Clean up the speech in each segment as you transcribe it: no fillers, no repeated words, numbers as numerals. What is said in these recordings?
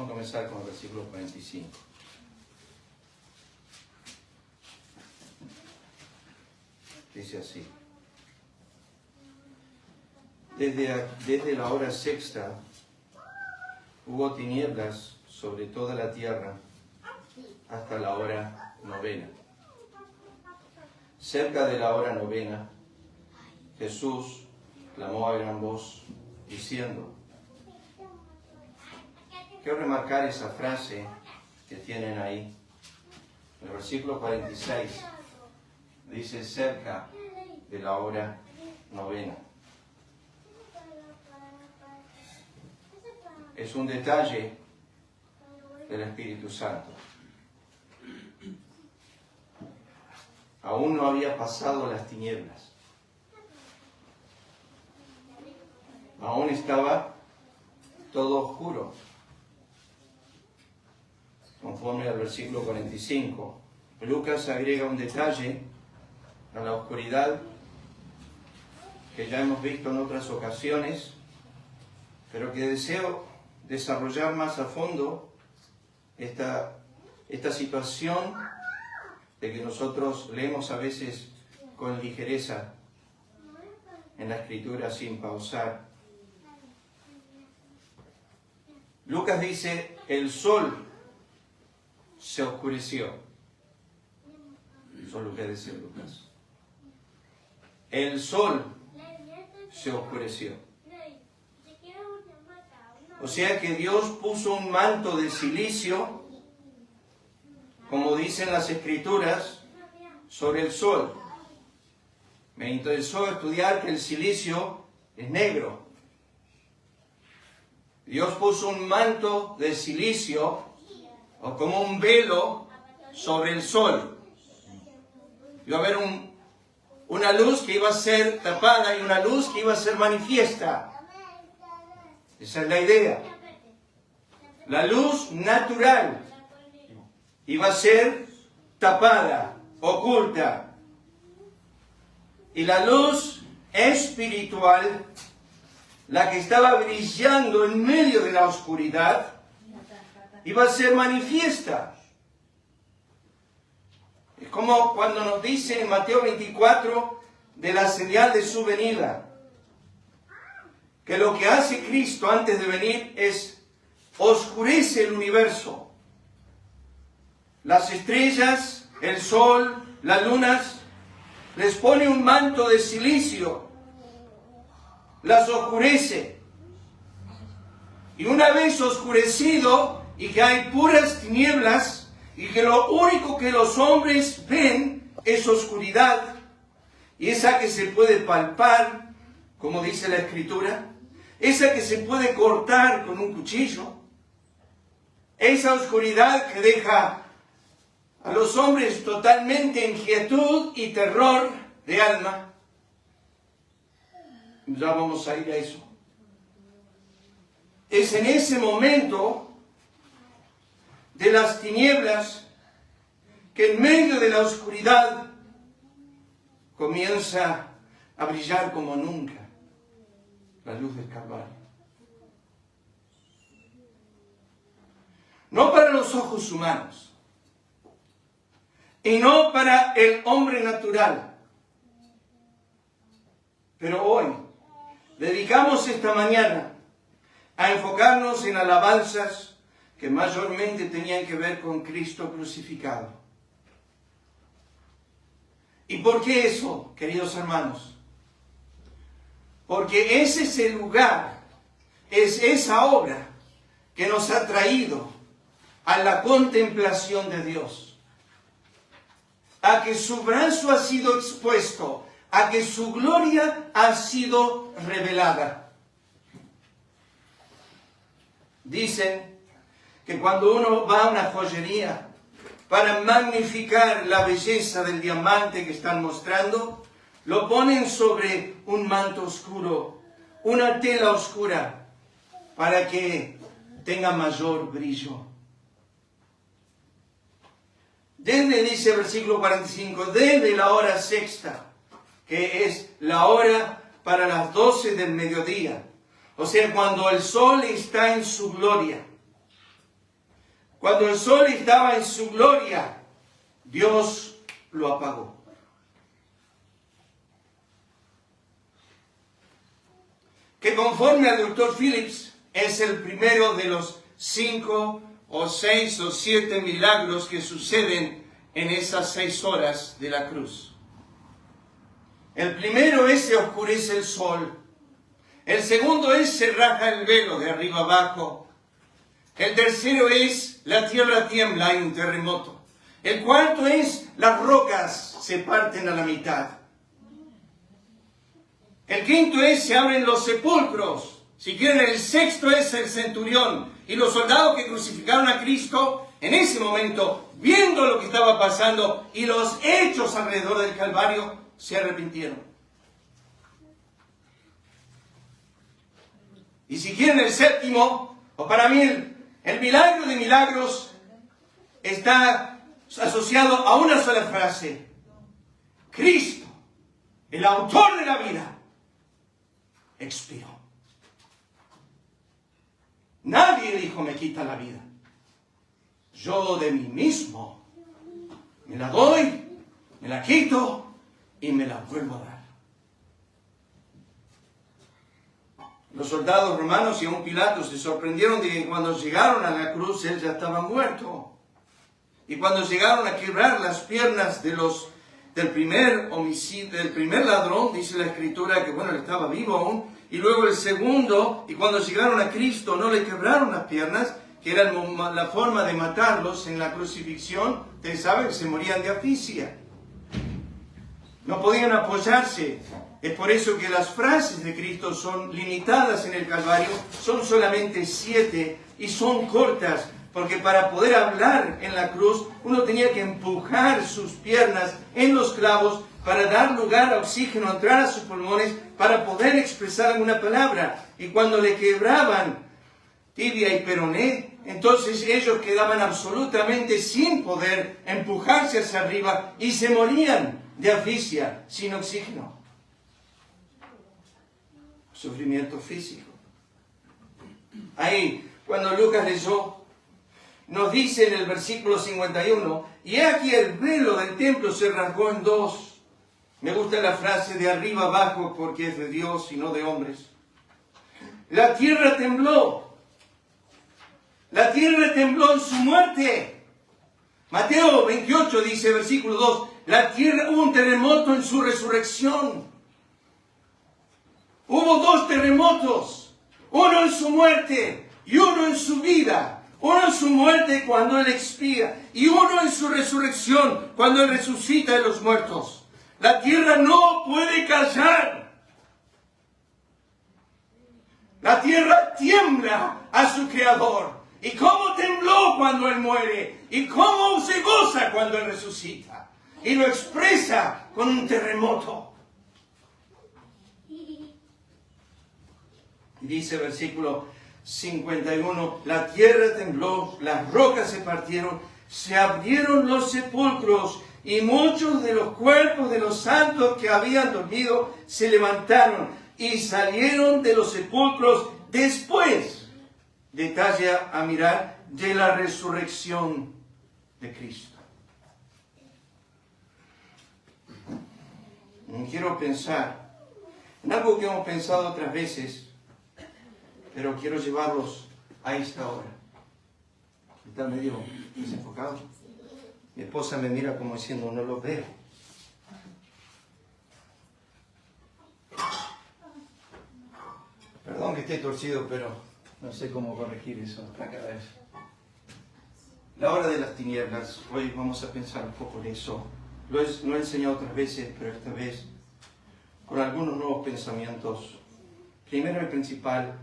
Vamos a comenzar con el versículo 45. Dice así. Desde la hora sexta hubo tinieblas sobre toda la tierra hasta la hora novena. Cerca de la hora novena, Jesús clamó a gran voz, diciendo. Quiero remarcar esa frase que tienen ahí. El versículo 46 dice cerca de la hora novena. Es un detalle del Espíritu Santo. Aún no había pasado las tinieblas. Aún estaba todo oscuro. Conforme al versículo 45, Lucas agrega un detalle a la oscuridad que ya hemos visto en otras ocasiones, pero que deseo desarrollar más a fondo esta situación de que nosotros leemos a veces con ligereza en la Escritura sin pausar. Lucas dice, el sol se oscureció. Eso es lo que dice Lucas. El sol se oscureció. O sea que Dios puso un manto de silicio, como dicen las Escrituras, sobre el sol. Me interesó estudiar que el silicio es negro. Dios puso un manto de silicio, o como un velo, sobre el sol. Iba a haber una luz que iba a ser tapada y una luz que iba a ser manifiesta. Esa es la idea. La luz natural iba a ser tapada, oculta. Y la luz espiritual, la que estaba brillando en medio de la oscuridad, iba a ser manifiesta. Es como cuando nos dice en Mateo 24 de la señal de su venida, que lo que hace Cristo antes de venir es oscurece el universo. Las estrellas, el sol, las lunas, les pone un manto de silicio, las oscurece. Y una vez oscurecido y que hay puras tinieblas y que lo único que los hombres ven es oscuridad, y esa que se puede palpar, como dice la Escritura, esa que se puede cortar con un cuchillo, esa oscuridad que deja a los hombres totalmente en inquietud y terror de alma. Ya vamos a ir a eso. Es en ese momento de las tinieblas que en medio de la oscuridad comienza a brillar como nunca la luz del Calvario. No para los ojos humanos y no para el hombre natural, pero hoy dedicamos esta mañana a enfocarnos en alabanzas que mayormente tenían que ver con Cristo crucificado. ¿Y por qué eso, queridos hermanos? Porque ese es el lugar, es esa obra que nos ha traído a la contemplación de Dios, a que su brazo ha sido expuesto, a que su gloria ha sido revelada. Dicen que cuando uno va a una joyería para magnificar la belleza del diamante que están mostrando, lo ponen sobre un manto oscuro, una tela oscura, para que tenga mayor brillo. Desde, dice el versículo 45, desde la hora sexta, que es la hora para las 12 del mediodía, o sea, cuando el sol está en su gloria, Cuando el sol estaba en su gloria, Dios lo apagó. Que conforme al doctor Phillips, es el primero de los 5 o 6 o 7 milagros que suceden en esas 6 horas de la cruz. El primero es se oscurece el sol. El segundo es se raja el velo de arriba abajo. El tercero es la tierra tiembla, hay un terremoto. El cuarto es las rocas se parten a la mitad. El quinto es se abren los sepulcros. Si quieren, el sexto es el centurión. Y los soldados que crucificaron a Cristo, en ese momento, viendo lo que estaba pasando y los hechos alrededor del Calvario, se arrepintieron. Y si quieren, el séptimo, o para mí el milagro de milagros, está asociado a una sola frase. Cristo, el autor de la vida, expiró. Nadie dijo me quita la vida. Yo de mí mismo me la doy, me la quito y me la vuelvo a dar. Los soldados romanos y aún Pilato se sorprendieron de que cuando llegaron a la cruz él ya estaba muerto. Y cuando llegaron a quebrar las piernas del primer homicidio, del primer ladrón, dice la Escritura que bueno, él estaba vivo aún. Y luego el segundo, y cuando llegaron a Cristo no le quebraron las piernas, que era la forma de matarlos en la crucifixión. Ustedes saben que se morían de asfixia. No podían apoyarse. Es por eso que las frases de Cristo son limitadas en el Calvario. Son solamente 7 y son cortas. Porque para poder hablar en la cruz, uno tenía que empujar sus piernas en los clavos para dar lugar a oxígeno, entrar a sus pulmones, para poder expresar alguna palabra. Y cuando le quebraban tibia y peroné, entonces ellos quedaban absolutamente sin poder empujarse hacia arriba y se morían de asfixia, sin oxígeno. Sufrimiento físico. Ahí, cuando Lucas leyó, nos dice en el versículo 51, y he aquí el velo del templo se rasgó en 2. Me gusta la frase de arriba abajo porque es de Dios y no de hombres. La tierra tembló. La tierra tembló en su muerte. Mateo 28 dice, versículo 2, la tierra, hubo un terremoto en su resurrección. Hubo 2 terremotos, uno en su muerte y uno en su vida. Uno en su muerte cuando Él expira y uno en su resurrección cuando Él resucita de los muertos. La tierra no puede callar. La tierra tiembla a su Creador. ¿Y cómo tembló cuando Él muere? ¿Y cómo se goza cuando Él resucita? Y lo expresa con un terremoto. Dice versículo 51, la tierra tembló, las rocas se partieron, se abrieron los sepulcros y muchos de los cuerpos de los santos que habían dormido se levantaron y salieron de los sepulcros después, detalla a mirar, de la resurrección de Cristo. Quiero pensar en algo que hemos pensado otras veces, pero quiero llevarlos a esta hora. Está medio desenfocado. Mi esposa me mira como diciendo, no lo veo. Perdón que esté torcido, pero no sé cómo corregir eso cada vez. La hora de las tinieblas. Hoy vamos a pensar un poco en eso. Lo he enseñado otras veces, pero esta vez con algunos nuevos pensamientos. Primero y principal,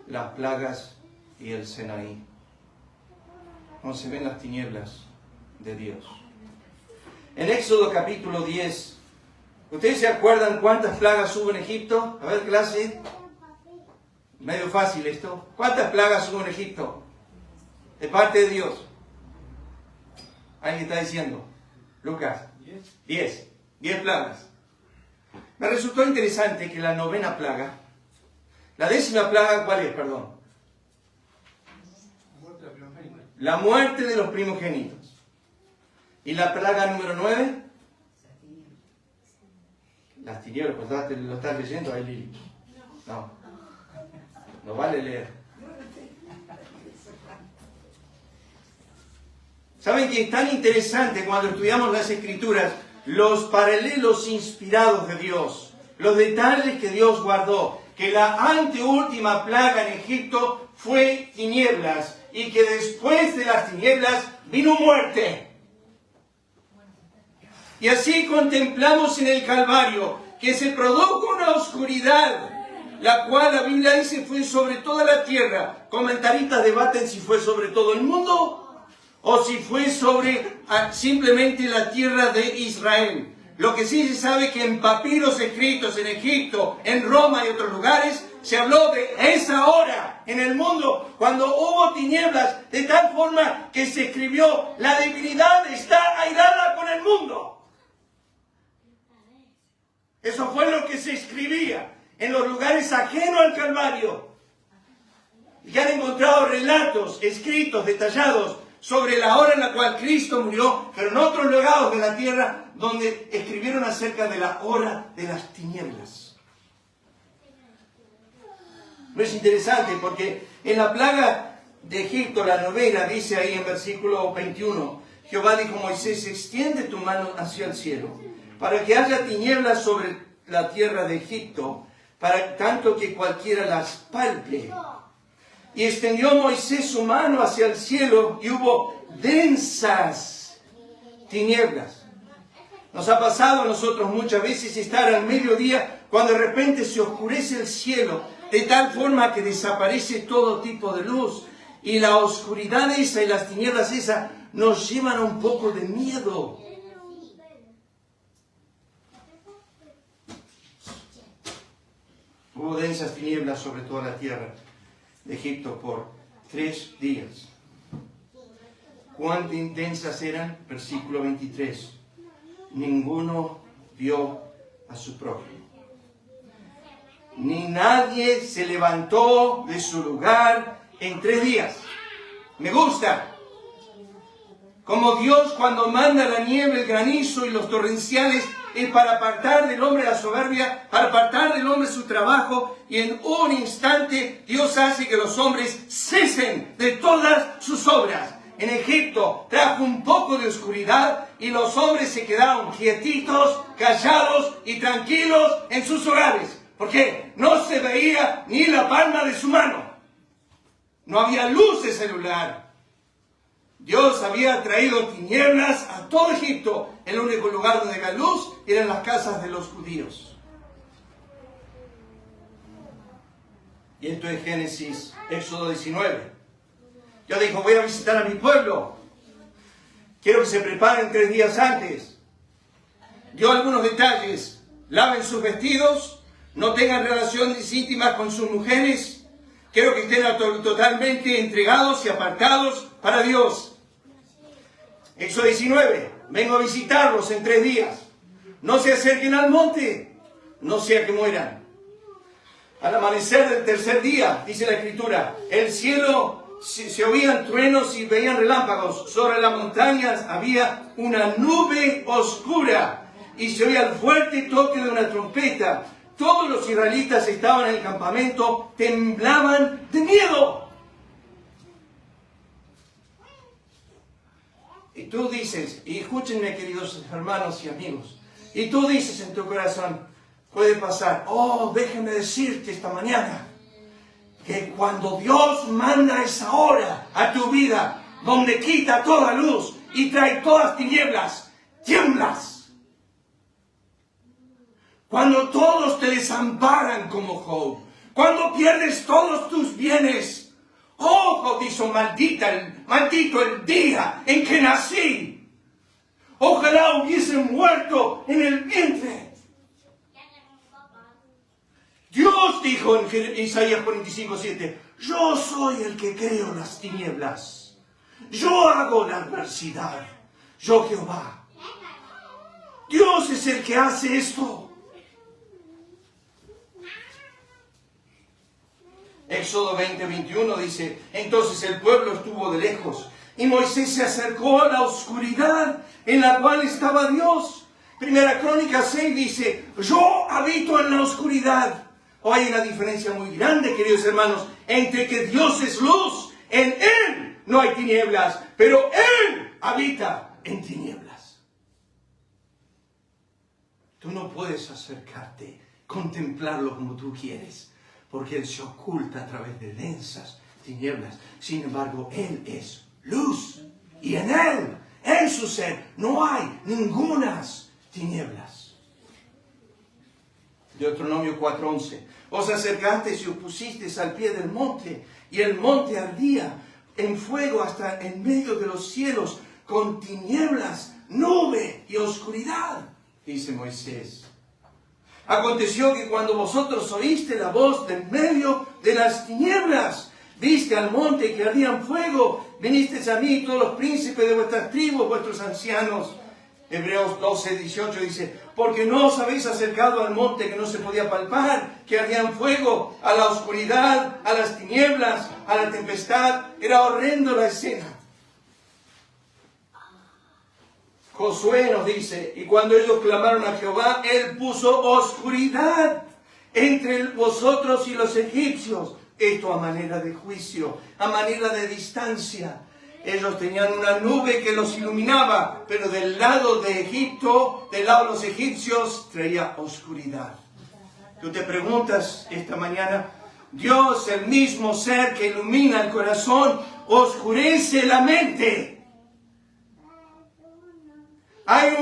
las plagas y el Sinaí. Cuando se ven las tinieblas de Dios. En Éxodo capítulo 10, ¿ustedes se acuerdan cuántas plagas hubo en Egipto? A ver, clase. Medio fácil esto. ¿Cuántas plagas hubo en Egipto? De parte de Dios. ¿Alguien está diciendo? Lucas. 10 plagas. Me resultó interesante que la 9ª plaga, la 10ª plaga, ¿cuál es? Perdón. La muerte de los primogénitos. ¿Y la plaga número 9? Las tinieblas. ¿Lo estás leyendo ahí, Lili? No. No vale leer. ¿Saben que es tan interesante cuando estudiamos las Escrituras los paralelos inspirados de Dios? Los detalles que Dios guardó. Que la anteúltima plaga en Egipto fue tinieblas. Y que después de las tinieblas vino muerte. Y así contemplamos en el Calvario que se produjo una oscuridad, la cual la Biblia dice fue sobre toda la tierra. Comentaristas debaten si fue sobre todo el mundo o si fue sobre simplemente la tierra de Israel. Lo que sí se sabe que en papiros escritos en Egipto, en Roma y otros lugares, se habló de esa hora en el mundo cuando hubo tinieblas, de tal forma que se escribió: la divinidad está airada con el mundo. Eso fue lo que se escribía en los lugares ajenos al Calvario. Y han encontrado relatos escritos, detallados, sobre la hora en la cual Cristo murió, pero en otros legados de la tierra, donde escribieron acerca de la hora de las tinieblas. No es interesante porque en la plaga de Egipto, la novena, dice ahí en versículo 21, Jehová dijo a Moisés: extiende tu mano hacia el cielo, para que haya tinieblas sobre la tierra de Egipto, para tanto que cualquiera las palpe. Y extendió Moisés su mano hacia el cielo, y hubo densas tinieblas. Nos ha pasado a nosotros muchas veces estar al mediodía, cuando de repente se oscurece el cielo, de tal forma que desaparece todo tipo de luz. Y la oscuridad esa y las tinieblas esas nos llevan a un poco de miedo. Hubo densas tinieblas sobre toda la tierra de Egipto por 3 días. ¿Cuán densas eran? Versículo 23. Ninguno vio a su prójimo. Ni nadie se levantó de su lugar en 3 días. Me gusta. Como Dios cuando manda la nieve, el granizo y los torrenciales, es para apartar del hombre la soberbia, para apartar del hombre su trabajo, y en un instante Dios hace que los hombres cesen de todas sus obras. En Egipto trajo un poco de oscuridad y los hombres se quedaron quietitos, callados y tranquilos en sus hogares. Porque no se veía ni la palma de su mano. No había luz de celular. Dios había traído tinieblas a todo Egipto. El único lugar donde había luz eran las casas de los judíos. Y esto es Éxodo 19. Dios dijo: voy a visitar a mi pueblo. Quiero que se preparen 3 días antes. Dio algunos detalles. Laven sus vestidos. No tengan relaciones íntimas con sus mujeres. Quiero que estén totalmente entregados y apartados para Dios. Éxodo 19. Vengo a visitarlos en 3 días. No se acerquen al monte, no sea que mueran. Al amanecer del 3er día, dice la Escritura, el cielo se oían truenos y veían relámpagos. Sobre las montañas había una nube oscura y se oía el fuerte toque de una trompeta. Todos los israelitas estaban en el campamento, temblaban de miedo. Y tú dices, y escúchenme queridos hermanos y amigos, y tú dices en tu corazón, puede pasar: oh, déjeme decirte esta mañana, que cuando Dios manda esa hora a tu vida, donde quita toda luz y trae todas tinieblas, tiemblas. Cuando todos te desamparan como Job, cuando pierdes todos tus bienes. Oh, Job dijo: maldito el día en que nací. Ojalá hubiese muerto en el vientre. Dios dijo en Isaías 45:7, yo soy el que creo las tinieblas. Yo hago la adversidad. Yo Jehová. Dios es el que hace esto. Éxodo 20:21 dice: entonces el pueblo estuvo de lejos y Moisés se acercó a la oscuridad en la cual estaba Dios. Primera Crónica 6 dice, yo habito en la oscuridad. Hay una diferencia muy grande, queridos hermanos, entre que Dios es luz, en Él no hay tinieblas, pero Él habita en tinieblas. Tú no puedes acercarte, contemplarlo como tú quieres, porque Él se oculta a través de densas tinieblas. Sin embargo, Él es luz, y en Él, en su ser, no hay ningunas tinieblas. Deuteronomio 4:11. Os acercasteis y os pusisteis al pie del monte, y el monte ardía en fuego hasta en medio de los cielos, con tinieblas, nube y oscuridad, dice Moisés. Aconteció que cuando vosotros oíste la voz del medio de las tinieblas, viste al monte que ardía en fuego, vinisteis a mí todos los príncipes de vuestras tribus, vuestros ancianos. Hebreos 12:18 dice, porque no os habéis acercado al monte que no se podía palpar, que ardía en fuego, a la oscuridad, a las tinieblas, a la tempestad. Era horrendo la escena. Josué nos dice, y cuando ellos clamaron a Jehová, Él puso oscuridad entre vosotros y los egipcios. Esto a manera de juicio, a manera de distancia. Ellos tenían una nube que los iluminaba, pero del lado de Egipto, del lado de los egipcios, traía oscuridad. Tú te preguntas esta mañana, Dios, el mismo ser que ilumina el corazón, oscurece la mente. Hay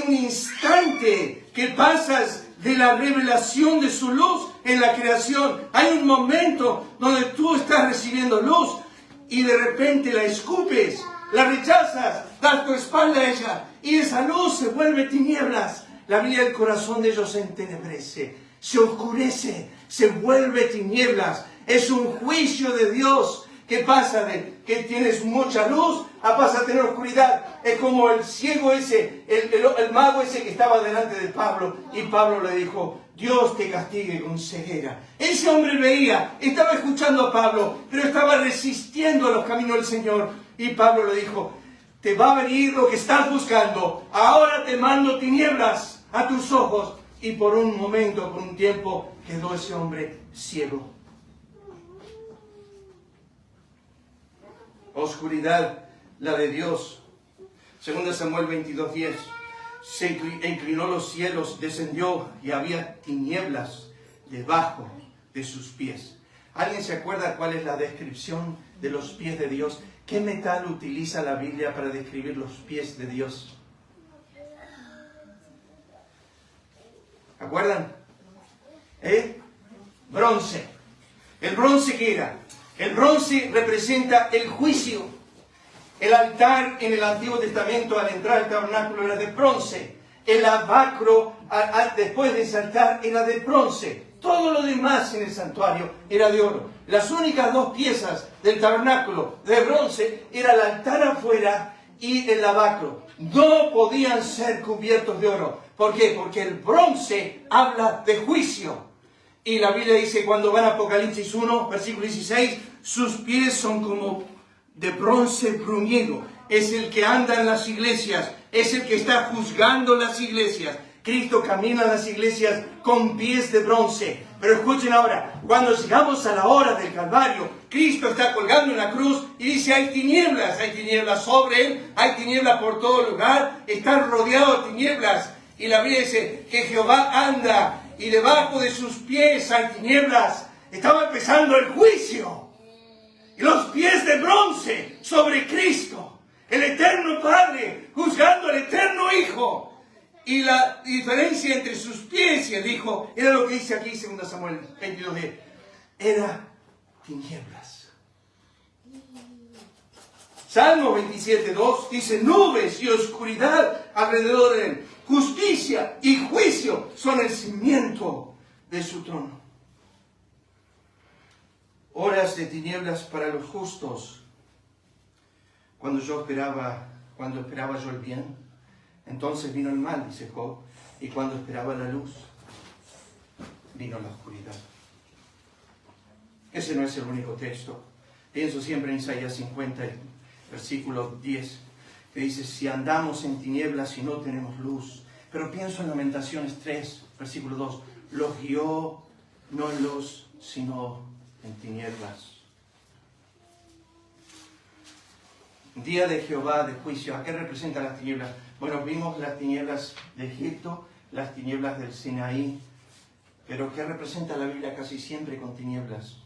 un instante que pasas de la revelación de su luz en la creación. Hay un momento donde tú estás recibiendo luz y de repente la escupes, la rechazas, das tu espalda a ella y esa luz se vuelve tinieblas. La vida del corazón de ellos se entenebrece, se oscurece, se vuelve tinieblas. Es un juicio de Dios que pasa de que tienes mucha luz a pasar a tener oscuridad. Es como el ciego ese, el mago ese que estaba delante de Pablo, y Pablo le dijo, Dios te castigue con ceguera. Ese hombre veía, estaba escuchando a Pablo, pero estaba resistiendo a los caminos del Señor. Y Pablo le dijo, te va a venir lo que estás buscando. Ahora te mando tinieblas a tus ojos. Y por un momento, por un tiempo, quedó ese hombre ciego. Oscuridad, la de Dios. 2 Samuel 22:10. Se inclinó los cielos, descendió y había tinieblas debajo de sus pies. ¿Alguien se acuerda cuál es la descripción de los pies de Dios? ¿Qué metal utiliza la Biblia para describir los pies de Dios? ¿Acuerdan? Bronce. ¿El bronce qué era? El bronce representa el juicio. El altar en el Antiguo Testamento al entrar al tabernáculo era de bronce. El lavacro después de ese altar era de bronce. Todo lo demás en el santuario era de oro. Las únicas dos piezas del tabernáculo de bronce era el altar afuera y el lavacro. No podían ser cubiertos de oro. ¿Por qué? Porque el bronce habla de juicio. Y la Biblia dice cuando van a Apocalipsis 1, versículo 16, sus pies son como de bronce bruñido. Es el que anda en las iglesias, es el que está juzgando las iglesias. Cristo camina en las iglesias con pies de bronce. Pero escuchen ahora, cuando llegamos a la hora del Calvario, Cristo está colgando en la cruz y dice, hay tinieblas sobre Él, hay tinieblas por todo lugar, está rodeado de tinieblas. Y la Biblia dice que Jehová anda y debajo de sus pies hay tinieblas. Estaba empezando el juicio. Y los pies de bronce sobre Cristo, el eterno Padre, juzgando al eterno Hijo. Y la diferencia entre sus pies y el Hijo era lo que dice aquí 2 Samuel 22:10. Era tinieblas. Salmo 27:2 dice, nubes y oscuridad alrededor de Él. Justicia y juicio son el cimiento de su trono. Horas de tinieblas para los justos. Cuando esperaba yo el bien, entonces vino el mal, dice Job. Y cuando esperaba la luz, vino la oscuridad. Ese no es el único texto. Pienso siempre en Isaías 50 versículo 10, que dice, si andamos en tinieblas y no tenemos luz. Pero pienso en Lamentaciones 3, versículo 2, los guió no en luz, sino en tinieblas. Día de Jehová de juicio. ¿A qué representan las tinieblas? Bueno, vimos las tinieblas de Egipto, las tinieblas del Sinaí. Pero ¿qué representa la Biblia casi siempre con tinieblas?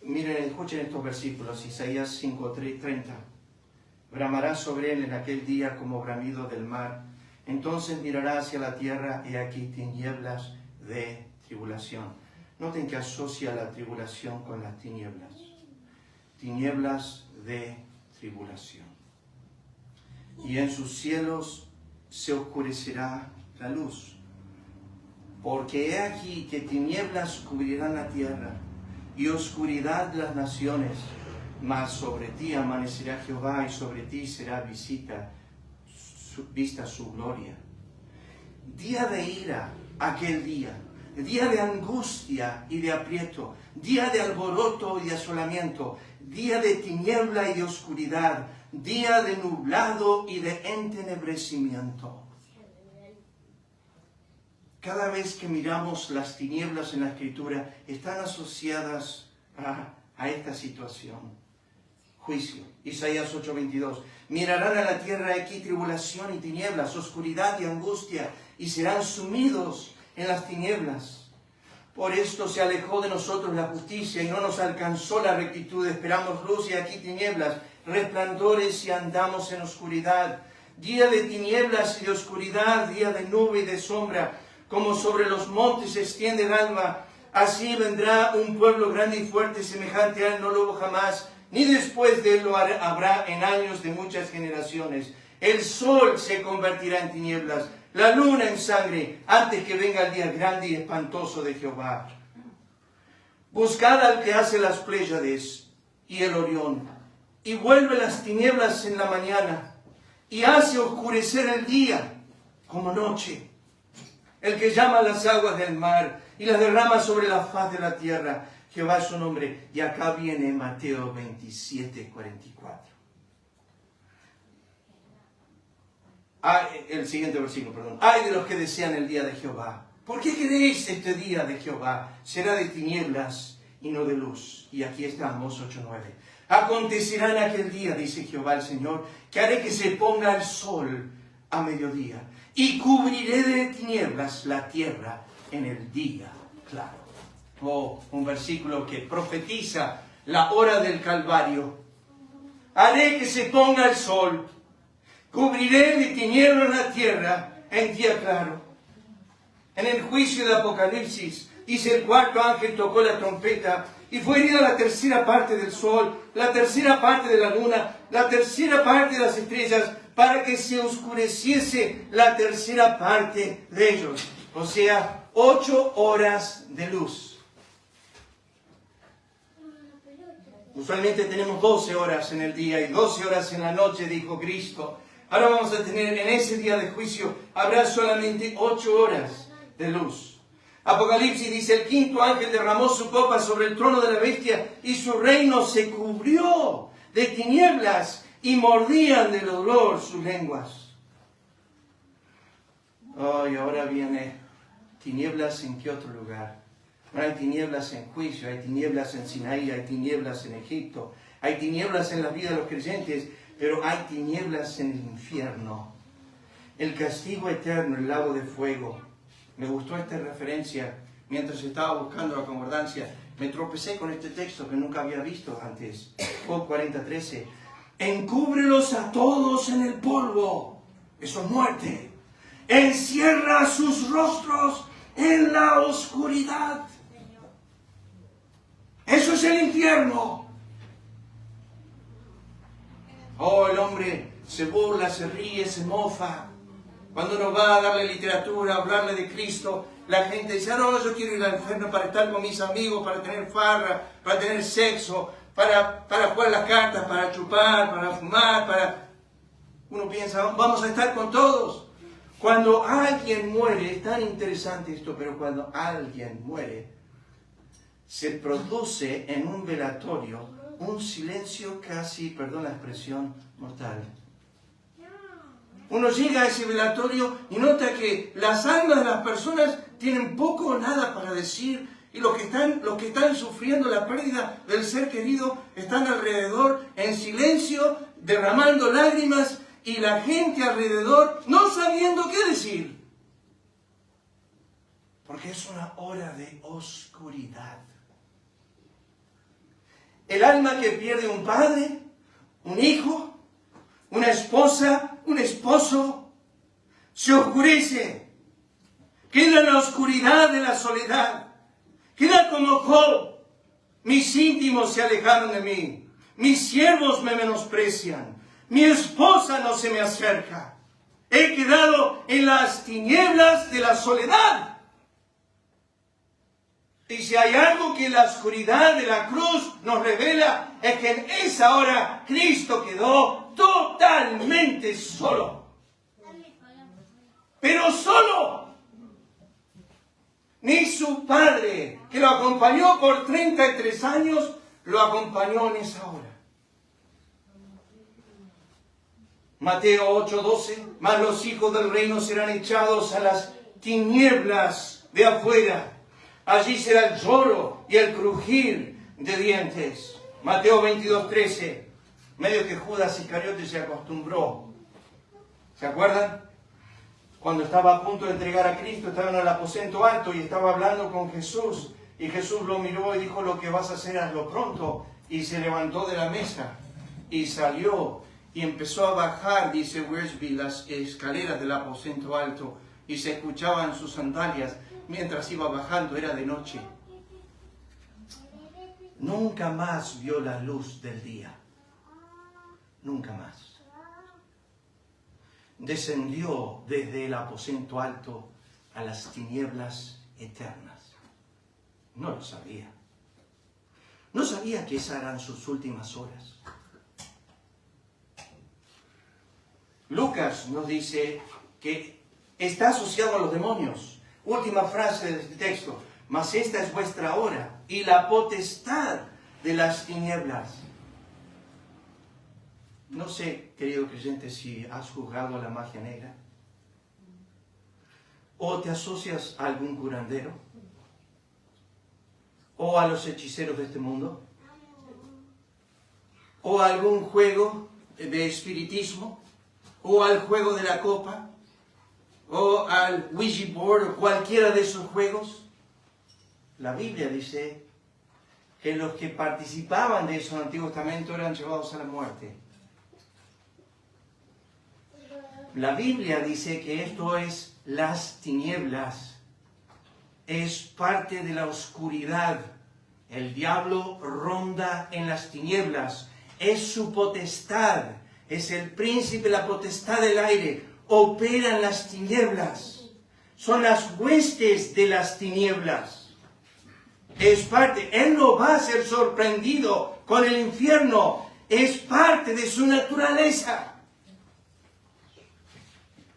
Miren, escuchen estos versículos. Isaías 5:30. Bramará sobre él en aquel día como bramido del mar. Entonces mirará hacia la tierra y aquí tinieblas de tribulación. Noten que asocia la tribulación con las tinieblas. Tinieblas de tribulación. Y en sus cielos se oscurecerá la luz. Porque he aquí que tinieblas cubrirán la tierra y oscuridad las naciones. Mas sobre ti amanecerá Jehová y sobre ti será vista su gloria. Día de ira, aquel día. Día de angustia y de aprieto. Día de alboroto y de asolamiento. Día de tiniebla y de oscuridad. Día de nublado y de entenebrecimiento. Cada vez que miramos las tinieblas en la Escritura, están asociadas a esta situación. Juicio. Isaías 8:22. Mirarán a la tierra aquí tribulación y tinieblas, oscuridad y angustia, y serán sumidos en las tinieblas. Por esto se alejó de nosotros la justicia y no nos alcanzó la rectitud. Esperamos luz y aquí tinieblas, resplandores y andamos en oscuridad. Día de tinieblas y de oscuridad, día de nube y de sombra. Como sobre los montes se extiende el alma, así vendrá un pueblo grande y fuerte, semejante a él no lo hubo jamás, ni después de él lo habrá en años de muchas generaciones. El sol se convertirá en tinieblas, la luna en sangre, antes que venga el día grande y espantoso de Jehová. Buscad al que hace las Pléyades y el Orión, y vuelve las tinieblas en la mañana, y hace oscurecer el día como noche. El que llama las aguas del mar y las derrama sobre la faz de la tierra. Jehová es su nombre. Y acá viene Mateo 27:44. El siguiente versículo, perdón. Ay de los que desean el día de Jehová. ¿Por qué queréis este día de Jehová? Será de tinieblas y no de luz. Y aquí está Amós 8:9. Acontecerá en aquel día, dice Jehová el Señor, que haré que se ponga el sol a mediodía. Y cubriré de tinieblas la tierra en el día claro. Un versículo que profetiza la hora del Calvario. Haré que se ponga el sol. Cubriré de tinieblas la tierra en día claro. En el juicio de Apocalipsis, dice el cuarto ángel tocó la trompeta y fue herida la tercera parte del sol, la tercera parte de la luna, la tercera parte de las estrellas, para que se oscureciese la tercera parte de ellos. O sea, 8 horas de luz. Usualmente tenemos 12 horas en el día y 12 horas en la noche, dijo Cristo. Ahora vamos a tener, en ese día de juicio, habrá solamente 8 horas de luz. Apocalipsis dice, el quinto ángel derramó su copa sobre el trono de la bestia y su reino se cubrió de tinieblas y mordían de dolor sus lenguas. Y ahora viene tinieblas en qué otro lugar. No hay tinieblas en juicio, hay tinieblas en Sinaí, hay tinieblas en Egipto, hay tinieblas en la vida de los creyentes, pero hay tinieblas en el infierno. El castigo eterno, el lago de fuego. Me gustó esta referencia mientras estaba buscando la concordancia. Me tropecé con este texto que nunca había visto antes. Job 40:13. Encúbrelos a todos en el polvo. Eso es muerte. Encierra sus rostros en la oscuridad. Eso es el infierno. El hombre se burla, se ríe, se mofa. Cuando uno va a darle literatura, a hablarle de Cristo, la gente dice, no, yo quiero ir al infierno para estar con mis amigos, para tener farra, para tener sexo, para jugar las cartas, para chupar, para fumar, Uno piensa, vamos a estar con todos. Cuando alguien muere, es tan interesante esto, pero cuando alguien muere, se produce en un velatorio un silencio casi, perdón la expresión, mortal. Uno llega a ese velatorio y nota que las almas de las personas tienen poco o nada para decir, y los que están sufriendo la pérdida del ser querido están alrededor en silencio, derramando lágrimas, y la gente alrededor no sabiendo qué decir. Porque es una hora de oscuridad. El alma que pierde un padre, un hijo, una esposa, un esposo, se oscurece. Queda en la oscuridad de la soledad. Queda como Job. Mis íntimos se alejaron de mí. Mis siervos me menosprecian. Mi esposa no se me acerca. He quedado en las tinieblas de la soledad. Y si hay algo que la oscuridad de la cruz nos revela, es que en esa hora Cristo quedó totalmente solo. Pero solo. Ni su padre, que lo acompañó por 33 años, lo acompañó en esa hora. Mateo 8:12, mas los hijos del reino serán echados a las tinieblas de afuera. Allí será el lloro y el crujir de dientes. Mateo 22:13, medio que Judas Iscariote se acostumbró. ¿Se acuerdan? Cuando estaba a punto de entregar a Cristo, estaba en el aposento alto y estaba hablando con Jesús. Y Jesús lo miró y dijo, lo que vas a hacer, hazlo pronto. Y se levantó de la mesa y salió y empezó a bajar, dice Wiersbe, las escaleras del aposento alto. Y se escuchaban sus sandalias mientras iba bajando, era de noche. Nunca más vio la luz del día. Nunca más. Descendió desde el aposento alto a las tinieblas eternas. No lo sabía. No sabía que esas eran sus últimas horas. Lucas nos dice que está asociado a los demonios. Última frase de este texto. Mas esta es vuestra hora y la potestad de las tinieblas. No sé, querido creyente, si has jugado a la magia negra. O te asocias a algún curandero. O a los hechiceros de este mundo. O a algún juego de espiritismo. O al juego de la copa. O al Ouija board o cualquiera de esos juegos. La Biblia dice que los que participaban de eso en el Antiguo Testamento eran llevados a la muerte. La Biblia dice que esto es las tinieblas. Es parte de la oscuridad. El diablo ronda en las tinieblas. Es su potestad. Es el príncipe, la potestad del aire. Opera en las tinieblas. Son las huestes de las tinieblas. Es parte. Él no va a ser sorprendido con el infierno. Es parte de su naturaleza.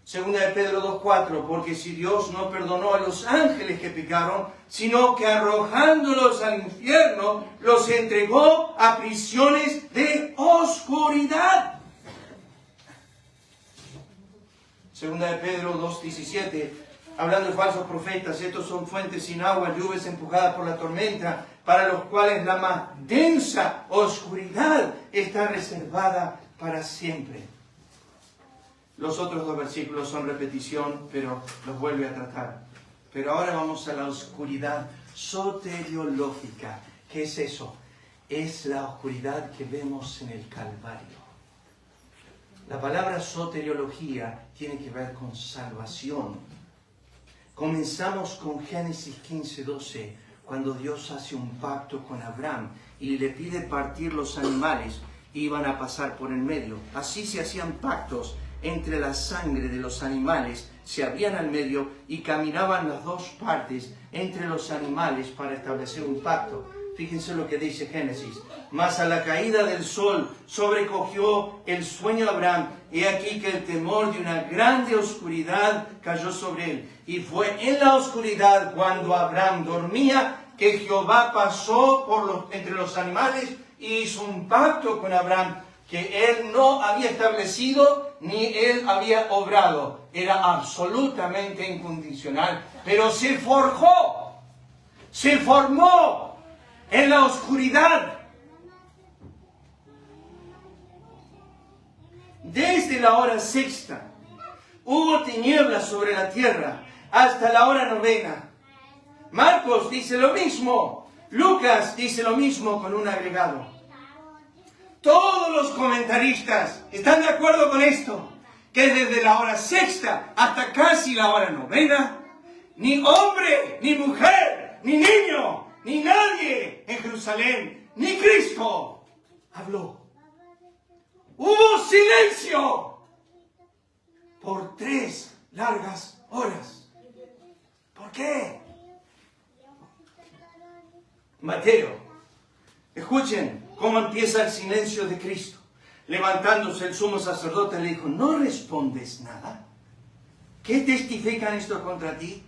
Segunda de Pedro 2:4, porque si Dios no perdonó a los ángeles que pecaron, sino que arrojándolos al infierno, los entregó a prisiones de oscuridad. Segunda de Pedro 2:17, hablando de falsos profetas, estos son fuentes sin agua, lluvias empujadas por la tormenta, para los cuales la más densa oscuridad está reservada para siempre. Los otros dos versículos son repetición, pero los vuelve a tratar. Pero ahora vamos a la oscuridad soteriológica. ¿Qué es eso? Es la oscuridad que vemos en el Calvario. La palabra soteriología tiene que ver con salvación. Comenzamos con Génesis 15:12, cuando Dios hace un pacto con Abraham y le pide partir los animales, iban a pasar por el medio. Así se hacían pactos entre la sangre de los animales, se abrían al medio y caminaban las dos partes entre los animales para establecer un pacto. Fíjense lo que dice Génesis. Mas a la caída del sol sobrecogió el sueño a Abraham, y aquí que el temor de una grande oscuridad cayó sobre él. Y fue en la oscuridad cuando Abraham dormía que Jehová pasó entre los animales y hizo un pacto con Abraham que él no había establecido ni él había obrado. Era absolutamente incondicional, pero se forjó, se formó en la oscuridad. Desde la hora sexta hubo tinieblas sobre la tierra hasta la hora novena. Marcos dice lo mismo. Lucas dice lo mismo con un agregado. Todos los comentaristas están de acuerdo con esto, que desde la hora sexta hasta casi la hora novena, ni hombre, ni mujer, ni niño, ni nadie en Jerusalén, ni Cristo habló. Hubo silencio por 3 largas horas. ¿Por qué? Mateo, escuchen cómo empieza el silencio de Cristo. Levantándose el sumo sacerdote le dijo, ¿no respondes nada? ¿Qué testifican esto contra ti?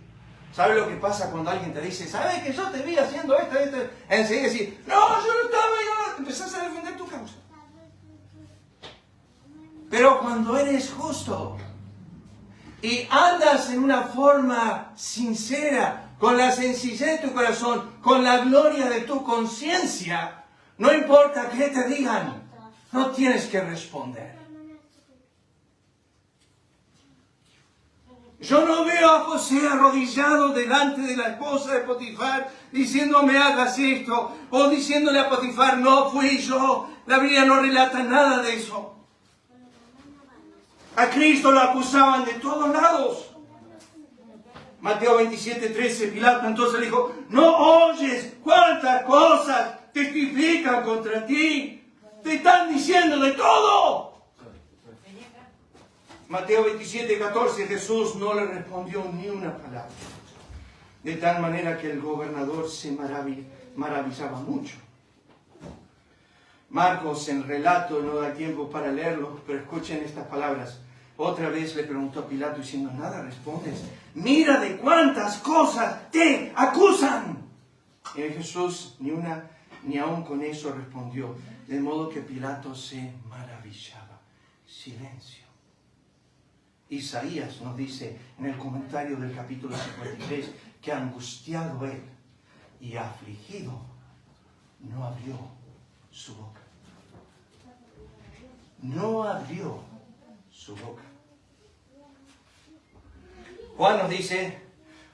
¿Sabes lo que pasa cuando alguien te dice, ¿sabes que yo te vi haciendo esto? Enseguida decir, no, yo no estaba, yo empezás a defender tu causa. Pero cuando eres justo y andas en una forma sincera, con la sencillez de tu corazón, con la gloria de tu conciencia, no importa qué te digan, no tienes que responder. Yo no veo a José arrodillado delante de la esposa de Potifar diciendo me hagas esto, o diciéndole a Potifar no fui yo. La Biblia no relata nada de eso. A Cristo lo acusaban de todos lados. Mateo 27:13, Pilato entonces le dijo, ¿no oyes cuántas cosas testifican contra ti? Te están diciendo de todo. Mateo 27:14, Jesús no le respondió ni una palabra. De tal manera que el gobernador se maravillaba mucho. Marcos, en relato, no da tiempo para leerlo, pero escuchen estas palabras. Otra vez le preguntó a Pilato diciendo, nada respondes. Mira de cuántas cosas te acusan. Y Jesús ni aun con eso respondió. De modo que Pilato se maravillaba. Silencio. Isaías nos dice en el comentario del capítulo 53 que angustiado él y afligido no abrió su boca. No abrió su boca. Juan nos dice,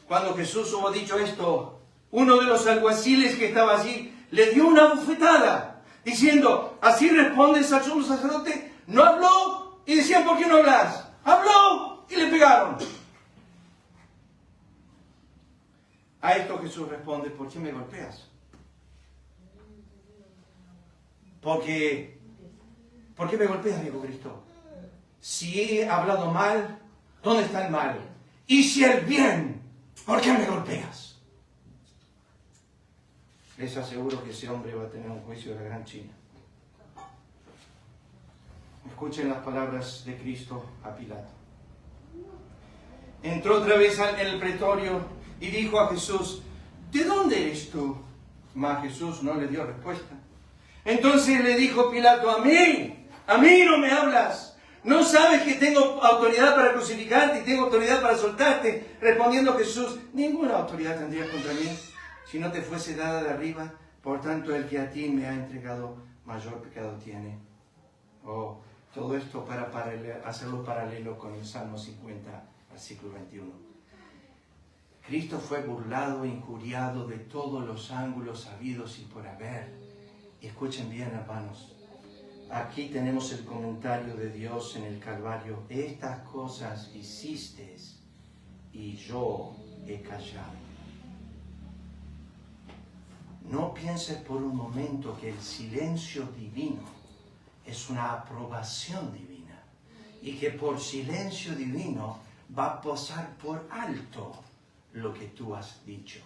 cuando Jesús hubo dicho esto, uno de los alguaciles que estaba allí le dio una bofetada, diciendo, ¿así respondes al sumo sacerdote? No habló, y decían, ¿por qué no hablas? Habló, y le pegaron. A esto Jesús responde, ¿por qué me golpeas? ¿Por qué me golpeas, dijo Cristo? Si he hablado mal, ¿dónde está el mal? Y si el bien, ¿por qué me golpeas? Les aseguro que ese hombre va a tener un juicio de la gran China. Escuchen las palabras de Cristo a Pilato. Entró otra vez en el pretorio y dijo a Jesús, ¿de dónde eres tú? Mas Jesús no le dio respuesta. Entonces le dijo Pilato, a mí no me hablas. ¿No sabes que tengo autoridad para crucificarte y tengo autoridad para soltarte? Respondiendo Jesús, ninguna autoridad tendría contra mí si no te fuese dada de arriba. Por tanto, el que a ti me ha entregado, mayor pecado tiene. Todo esto para hacerlo paralelo con el Salmo 50, versículo 21. Cristo fue burlado, injuriado de todos los ángulos habidos y por haber. Y escuchen bien, hermanos. Aquí tenemos el comentario de Dios en el Calvario. Estas cosas hiciste y yo he callado. No pienses por un momento que el silencio divino es una aprobación divina y que por silencio divino va a pasar por alto lo que tú has dicho,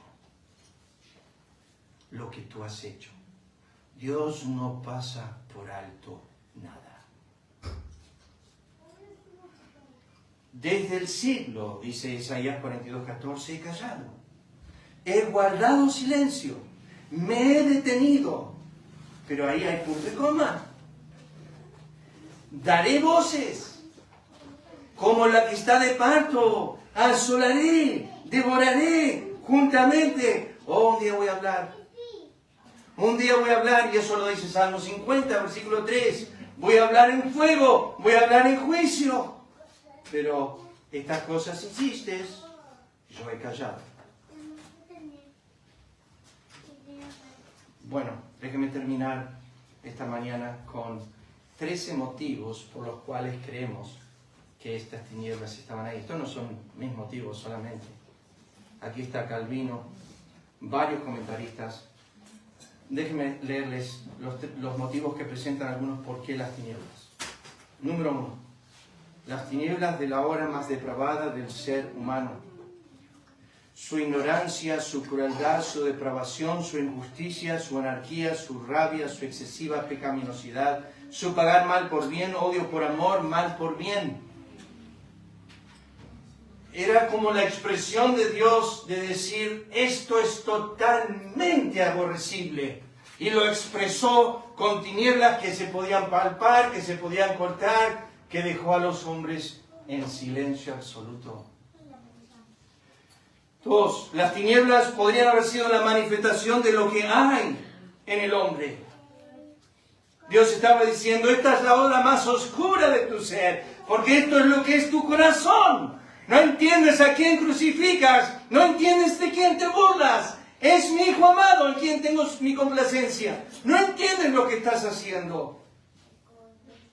lo que tú has hecho. Dios no pasa por alto nada. Desde el siglo, dice Isaías 42:14, he callado. he guardado silencio, me he detenido, pero ahí hay punto y coma. Daré voces, como la que está de parto, asolaré, devoraré juntamente. Oh, un día voy a hablar. Un día voy a hablar, y eso lo dice Salmo 50, versículo 3. Voy a hablar en fuego, voy a hablar en juicio. Pero estas cosas insistes, yo he callado. Bueno, déjeme terminar esta mañana con 13 motivos por los cuales creemos que estas tinieblas estaban ahí. Estos no son mis motivos solamente. Aquí está Calvino, varios comentaristas. Déjenme leerles los motivos que presentan algunos por qué las tinieblas. Número 1. Las tinieblas de la hora más depravada del ser humano. Su ignorancia, su crueldad, su depravación, su injusticia, su anarquía, su rabia, su excesiva pecaminosidad, su pagar mal por bien, odio por amor, mal por bien. Era como la expresión de Dios de decir, esto es totalmente aborrecible. Y lo expresó con tinieblas que se podían palpar, que se podían cortar, que dejó a los hombres en silencio absoluto. 2. Las tinieblas podrían haber sido la manifestación de lo que hay en el hombre. Dios estaba diciendo, esta es la hora más oscura de tu ser, porque esto es lo que es tu corazón. No entiendes a quién crucificas, no entiendes de quién te burlas. Es mi Hijo amado en quien tengo mi complacencia. No entiendes lo que estás haciendo.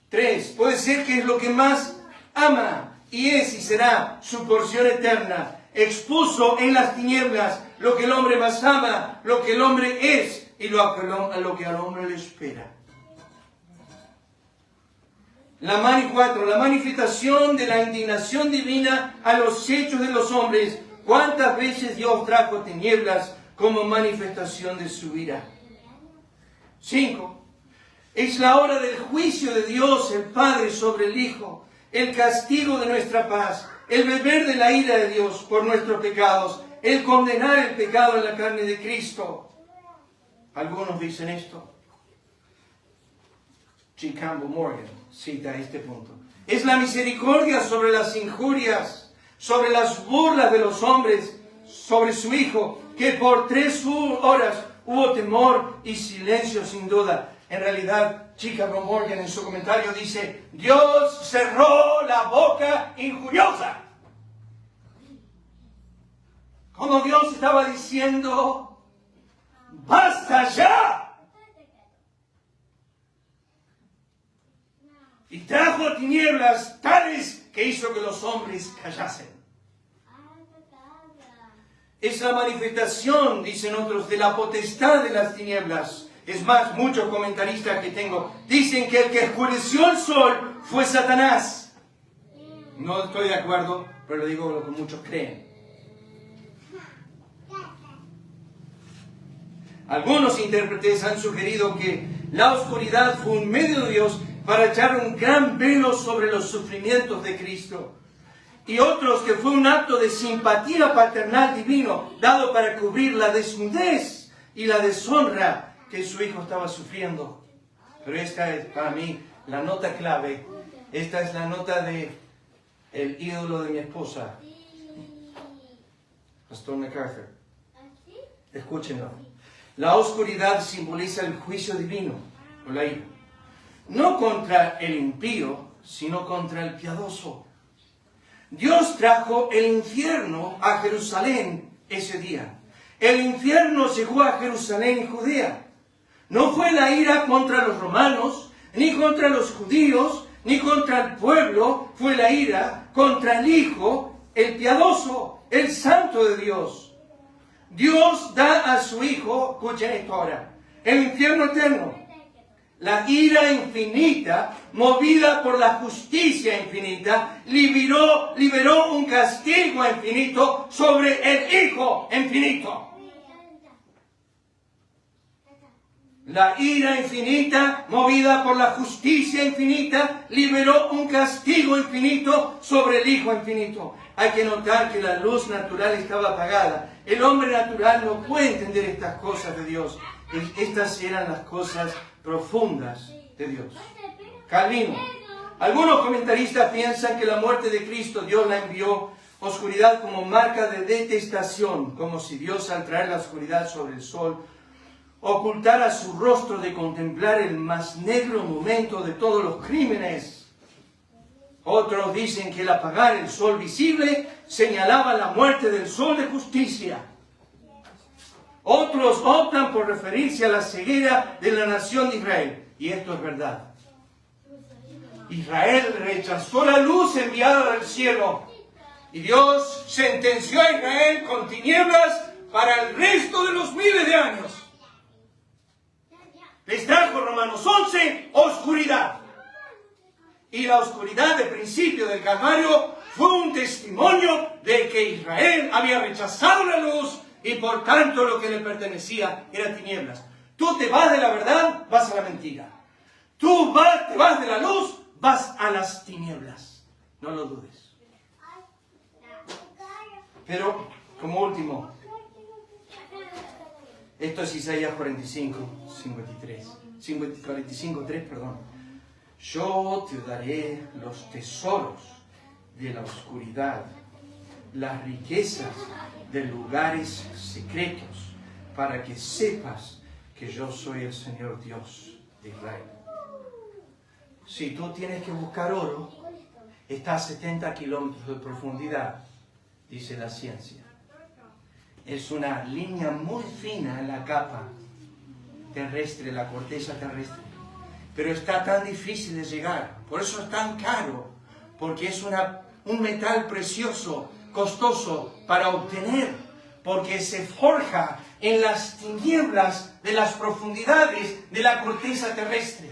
3. Puede ser que es lo que más ama y es y será su porción eterna. Expuso en las tinieblas lo que el hombre más ama, lo que el hombre es y lo que al hombre le espera. 4. La manifestación de la indignación divina a los hechos de los hombres. ¿Cuántas veces Dios trajo tinieblas como manifestación de su ira? 5. Es la hora del juicio de Dios, el Padre, sobre el Hijo, el castigo de nuestra paz, el beber de la ira de Dios por nuestros pecados, el condenar el pecado en la carne de Cristo. Algunos dicen esto. G. Campbell Morgan cita este punto. Es la misericordia sobre las injurias, sobre las burlas de los hombres, sobre su Hijo, que por 3 horas hubo temor y silencio sin duda. En realidad, G. Campbell Morgan en su comentario dice, Dios cerró la boca injuriosa. Como Dios estaba diciendo, ¡basta ya! Y trajo tinieblas tales que hizo que los hombres callasen. Es la manifestación, dicen otros, de la potestad de las tinieblas. Es más, muchos comentaristas que tengo dicen que el que oscureció el sol fue Satanás. No estoy de acuerdo, pero digo lo que muchos creen. Algunos intérpretes han sugerido que la oscuridad fue un medio de Dios para echar un gran velo sobre los sufrimientos de Cristo. Y otros que fue un acto de simpatía paternal divino, dado para cubrir la desnudez y la deshonra que su Hijo estaba sufriendo. Pero esta es para mí la nota clave. Esta es la nota de el ídolo de mi esposa, Pastor MacArthur. Escúchenlo. La oscuridad simboliza el juicio divino, o la ira. No contra el impío, sino contra el piadoso. Dios trajo el infierno a Jerusalén ese día. El infierno llegó a Jerusalén y Judea. No fue la ira contra los romanos, ni contra los judíos, ni contra el pueblo. Fue la ira contra el Hijo, el piadoso, el santo de Dios. Dios da a su Hijo, escuchen esto ahora, el infierno eterno. La ira infinita, movida por la justicia infinita, liberó un castigo infinito sobre el Hijo infinito. La ira infinita, movida por la justicia infinita, liberó un castigo infinito sobre el Hijo infinito. Hay que notar que la luz natural estaba apagada. El hombre natural no puede entender estas cosas de Dios. Estas eran las cosas profundas de Dios. Calvino. Algunos comentaristas piensan que la muerte de Cristo, Dios la envió oscuridad como marca de detestación, como si Dios, al traer la oscuridad sobre el sol, ocultara su rostro de contemplar el más negro momento de todos los crímenes. Otros dicen que el apagar el sol visible señalaba la muerte del sol de justicia. Otros optan por referirse a la ceguera de la nación de Israel. Y esto es verdad. Israel rechazó la luz enviada del cielo. Y Dios sentenció a Israel con tinieblas para el resto de los miles de años. Les trajo Romanos 11, oscuridad. Y la oscuridad del principio del Calvario fue un testimonio de que Israel había rechazado la luz y por tanto lo que le pertenecía era tinieblas. Tú te vas de la verdad, vas a la mentira. Tú te vas de la luz, vas a las tinieblas. No lo dudes. Pero, como último, esto es Isaías 45:3, perdón. Yo te daré los tesoros de la oscuridad, las riquezas de lugares secretos, para que sepas que yo soy el Señor Dios de Israel. Si tú tienes que buscar oro, está a 70 kilómetros de profundidad, dice la ciencia. Es una línea muy fina en la capa terrestre, la corteza terrestre. Pero está tan difícil de llegar. Por eso es tan caro. Porque es un metal precioso, costoso para obtener. Porque se forja en las tinieblas de las profundidades de la corteza terrestre.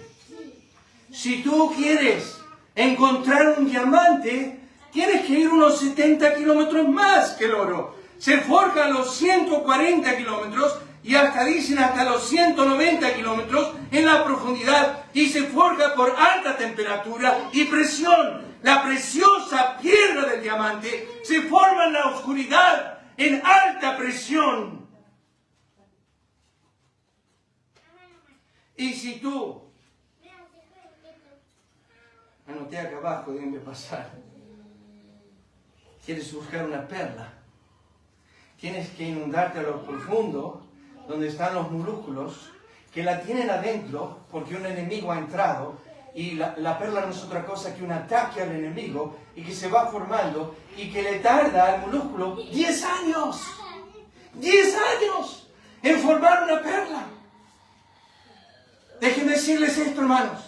Si tú quieres encontrar un diamante, tienes que ir unos 70 kilómetros más que el oro. Se forja a los 140 kilómetros y hasta dicen hasta los 190 kilómetros en la profundidad y se forja por alta temperatura y presión. La preciosa piedra del diamante se forma en la oscuridad en alta presión. Y si tú, anoté acá abajo, déjenme pasar, quieres buscar una perla, tienes que inundarte a lo profundo, donde están los músculos, que la tienen adentro, porque un enemigo ha entrado, y la perla no es otra cosa que un ataque al enemigo, y que se va formando, y que le tarda al músculo 10 años. 10 años en formar una perla. Déjenme decirles esto, hermanos.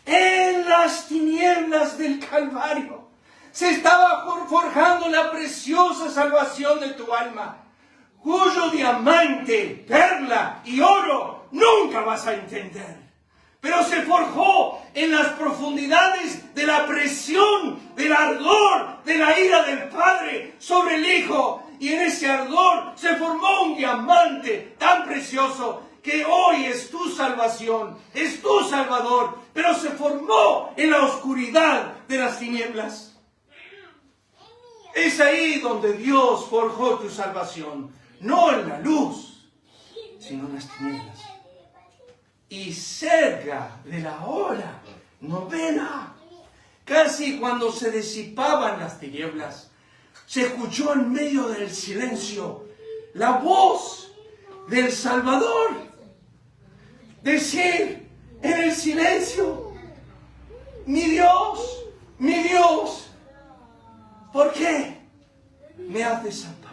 En las tinieblas del Calvario se estaba forjando la preciosa salvación de tu alma, cuyo diamante, perla y oro nunca vas a entender. Pero se forjó en las profundidades de la presión, del ardor, de la ira del Padre sobre el Hijo. Y en ese ardor se formó un diamante tan precioso que hoy es tu salvación, es tu Salvador. Pero se formó en la oscuridad de las tinieblas. Es ahí donde Dios forjó tu salvación. No en la luz, sino en las tinieblas. Y cerca de la hora novena, casi cuando se disipaban las tinieblas, se escuchó en medio del silencio la voz del Salvador decir en el silencio: mi Dios, ¿por qué me has desamparado?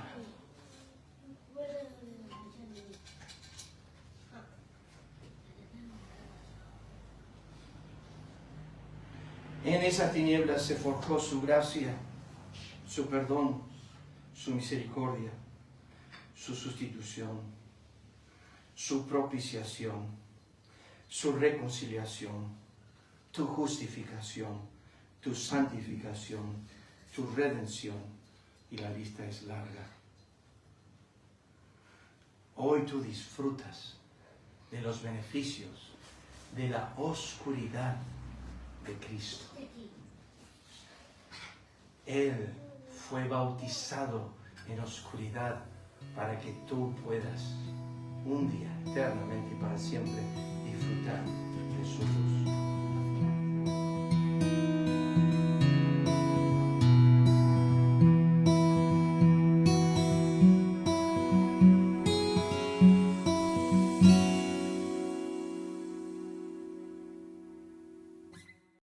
En esas tinieblas se forjó su gracia, su perdón, su misericordia, su sustitución, su propiciación, su reconciliación, tu justificación, tu santificación, tu redención, y la lista es larga. Hoy tú disfrutas de los beneficios de la oscuridad de Cristo. Él fue bautizado en oscuridad para que tú puedas un día, eternamente y para siempre, disfrutar de su luz.